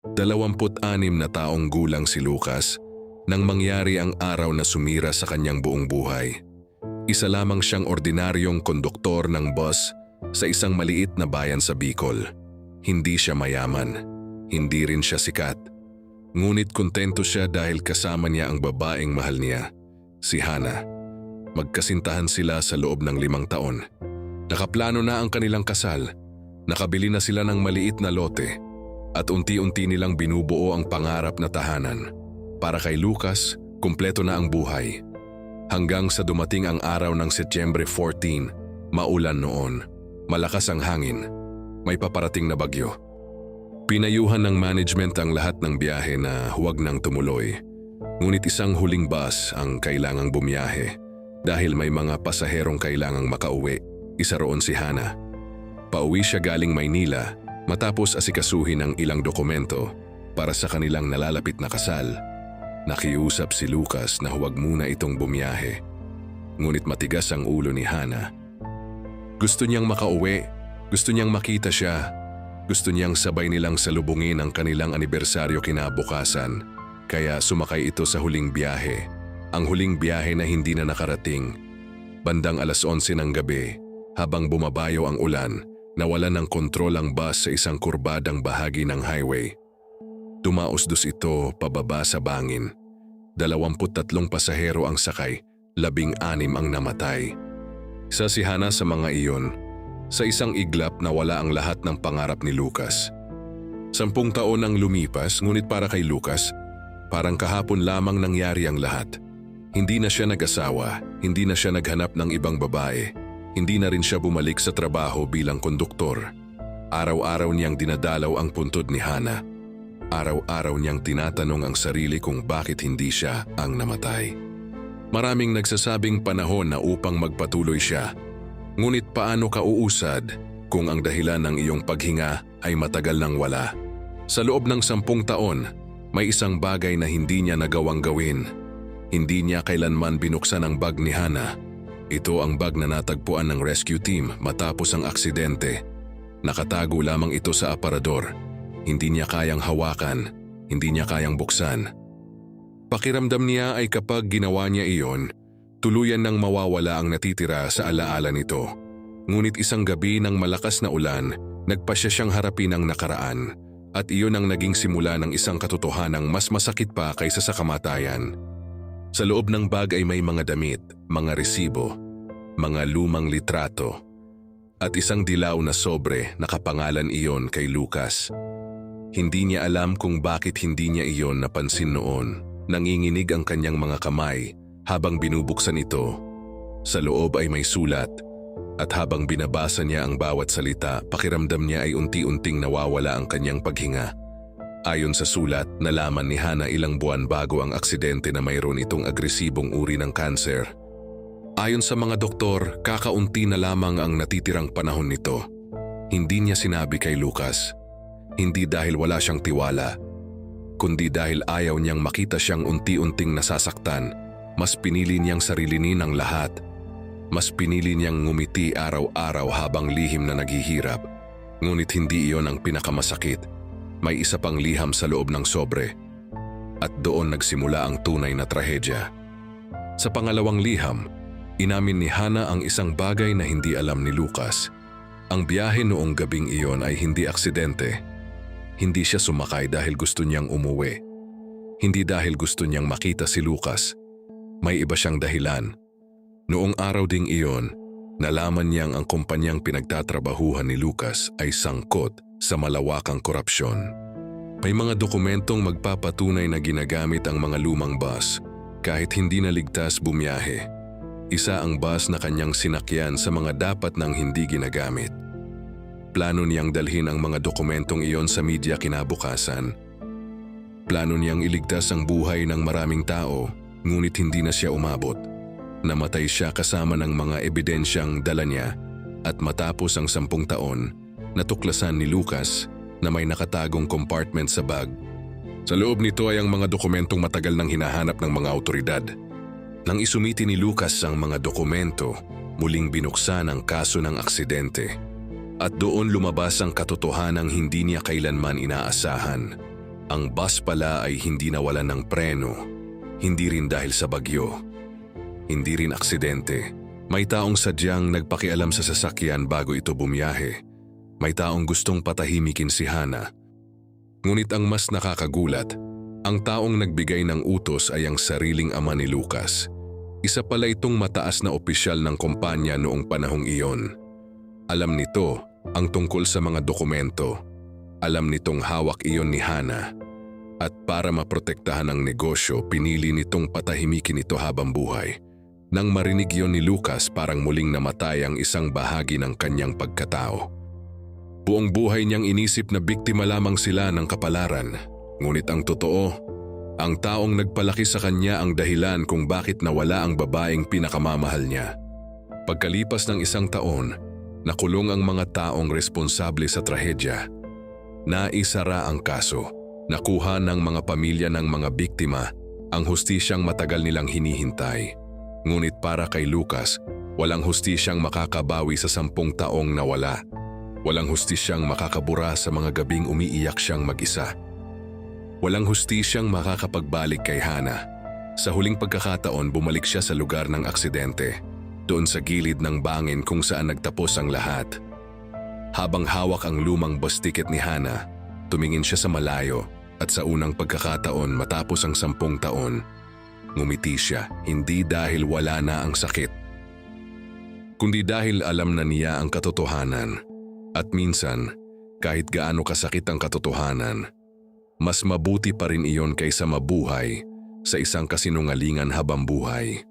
26 na taong gulang si Lucas nang mangyari ang araw na sumira sa kanyang buong buhay. Isa lamang siyang ordinaryong konduktor ng bus sa isang maliit na bayan sa Bicol. Hindi siya mayaman, hindi rin siya sikat. Ngunit kontento siya dahil kasama niya ang babaeng mahal niya, si Hana. Magkasintahan sila sa loob ng 5 taon. Nakaplano na ang kanilang kasal, nakabili na sila ng maliit na lote, at unti-unti nilang binubuo ang pangarap na tahanan. Para kay Lucas, kumpleto na ang buhay. Hanggang sa dumating ang araw ng Setyembre 14, maulan noon, malakas ang hangin, may paparating na bagyo. Pinayuhan ng management ang lahat ng biyahe na huwag nang tumuloy. Ngunit isang huling bus ang kailangang bumiyahe dahil may mga pasaherong kailangang makauwi. Isa roon si Hana. Pauwi siya galing Maynila matapos asikasuhin ang ilang dokumento para sa kanilang nalalapit na kasal. Nakiusap si Lucas na huwag muna itong bumiyahe. Ngunit matigas ang ulo ni Hana. Gusto niyang makauwi, gusto niyang makita siya, gusto niyang sabay nilang salubungin ang kanilang anibersaryo kinabukasan. Kaya sumakay ito sa huling biyahe, ang huling biyahe na hindi na nakarating. Bandang 11:00 ng gabi, habang bumabayo ang ulan, nawalan ng kontrol ang bus sa isang kurbadang bahagi ng highway. Dumausdos ito pababa sa bangin. 23 pasahero ang sakay, 16 ang namatay. Isa si Hana sa mga iyon. Sa isang iglap nawala ang lahat ng pangarap ni Lucas. 10 taon ang lumipas, ngunit para kay Lucas, parang kahapon lamang nangyari ang lahat. Hindi na siya nag-asawa, hindi na siya naghanap ng ibang babae. Hindi na rin siya bumalik sa trabaho bilang konduktor. Araw-araw niyang dinadalaw ang puntod ni Hana. Araw-araw niyang tinatanong ang sarili kung bakit hindi siya ang namatay. Maraming nagsasabing panahon na upang magpatuloy siya. Ngunit paano ka uusad kung ang dahilan ng iyong paghinga ay matagal nang wala? Sa loob ng 10 taon, may isang bagay na hindi niya nagawang gawin. Hindi niya kailanman binuksan ang bag ni Hana. Ito ang bag na natagpuan ng rescue team matapos ang aksidente. Nakatago lamang ito sa aparador. Hindi niya kayang hawakan, hindi niya kayang buksan. Pakiramdam niya ay kapag ginawa niya iyon, tuluyan nang mawawala ang natitira sa alaala nito. Ngunit isang gabi ng malakas na ulan, nagpasya siyang harapin ang nakaraan. At iyon ang naging simula ng isang katotohanang mas masakit pa kaysa sa kamatayan. Sa loob ng bag ay may mga damit, mga resibo, mga lumang litrato, at isang dilaw na sobre nakapangalan iyon kay Lucas. Hindi niya alam kung bakit hindi niya iyon napansin noon. Nanginginig ang kanyang mga kamay habang binubuksan ito. Sa loob ay may sulat, at habang binabasa niya ang bawat salita, pakiramdam niya ay unti-unting nawawala ang kanyang paghinga. Ayon sa sulat, nalaman ni Hana ilang buwan bago ang aksidente na mayroon itong agresibong uri ng kanser. Ayon sa mga doktor, kakaunti na lamang ang natitirang panahon nito. Hindi niya sinabi kay Lucas. Hindi dahil wala siyang tiwala, kundi dahil ayaw niyang makita siyang unti-unting nasasaktan. Mas pinili niyang sarilinin ang lahat. Mas pinili niyang ngumiti araw-araw habang lihim na naghihirap. Ngunit hindi iyon ang pinakamasakit. May isa pang liham sa loob ng sobre. At doon nagsimula ang tunay na trahedya. Sa pangalawang liham, inamin ni Hana ang isang bagay na hindi alam ni Lucas. Ang biyahe noong gabing iyon ay hindi aksidente. Hindi siya sumakay dahil gusto niyang umuwi. Hindi dahil gusto niyang makita si Lucas. May iba siyang dahilan. Noong araw ding iyon, nalaman niyang ang kumpanyang pinagtatrabahuhan ni Lucas ay sangkot sa malawakang korupsyon. May mga dokumentong magpapatunay na ginagamit ang mga lumang bus kahit hindi na ligtas bumiyahe. Isa ang bus na kanyang sinakyan sa mga dapat nang hindi ginagamit. Plano niyang dalhin ang mga dokumentong iyon sa media kinabukasan. Plano niyang iligtas ang buhay ng maraming tao, ngunit hindi na siya umabot. Namatay siya kasama ng mga ebidensyang dala niya, at matapos ang 10 taon, natuklasan ni Lucas na may nakatagong compartment sa bag. Sa loob nito ay ang mga dokumentong matagal nang hinahanap ng mga awtoridad. Nang isumiti ni Lucas ang mga dokumento, muling binuksan ang kaso ng aksidente. At doon lumabas ang katotohanang hindi niya kailanman inaasahan. Ang bus pala ay hindi nawalan ng preno, hindi rin dahil sa bagyo, hindi rin aksidente. May taong sadyang nagpakialam sa sasakyan bago ito bumiyahe. May taong gustong patahimikin si Hana. Ngunit ang mas nakakagulat, ang taong nagbigay ng utos ay ang sariling ama ni Lucas. Isa pala itong mataas na opisyal ng kumpanya noong panahong iyon. Alam nito ang tungkol sa mga dokumento. Alam nitong hawak iyon ni Hana. At para maprotektahan ang negosyo, pinili nitong patahimikin ito habang buhay. Nang marinig iyon ni Lucas, parang muling namatay ang isang bahagi ng kanyang pagkatao. Buong buhay niyang inisip na biktima lamang sila ng kapalaran. Ngunit ang totoo, ang taong nagpalaki sa kanya ang dahilan kung bakit nawala ang babaeng pinakamamahal niya. Pagkalipas ng 1 taon, nakulong ang mga taong responsable sa trahedya. Naisara ang kaso. Nakuha ng mga pamilya ng mga biktima ang hustisyang matagal nilang hinihintay. Ngunit para kay Lucas, walang hustisyang makakabawi sa 10 taong nawala. Walang hustisyang makakabura sa mga gabing umiiyak siyang mag-isa. Walang hustisyang makakapagbalik kay Hana. Sa huling pagkakataon, bumalik siya sa lugar ng aksidente, doon sa gilid ng bangin kung saan nagtapos ang lahat. Habang hawak ang lumang bus ticket ni Hana, tumingin siya sa malayo at sa unang pagkakataon matapos ang 10 taon, ngumiti siya, hindi dahil wala na ang sakit, kundi dahil alam na niya ang katotohanan. At minsan, kahit gaano kasakit ang katotohanan, mas mabuti pa rin iyon kaysa mabuhay sa isang kasinungalingan habang buhay.